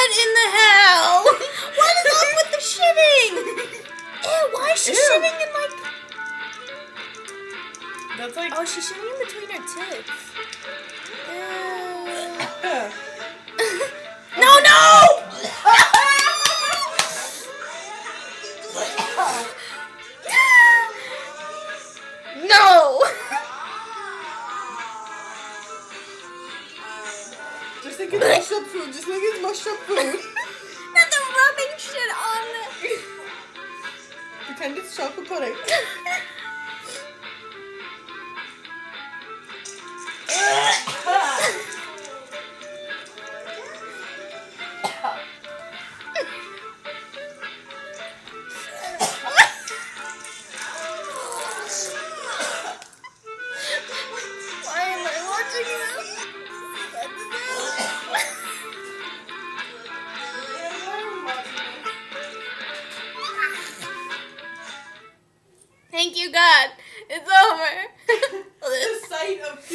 What in the hell? What is up with the shitting? Ew, why is she shitting in like... That's like... Oh, she's shitting in between her tits. Ew. No, no! No! Just think it's mashed up food. Just think it's mashed up food. Not the rubbing shit on it. Pretend it's chocolate pudding. Why am I watching this? Thank you, God. It's over. The sight of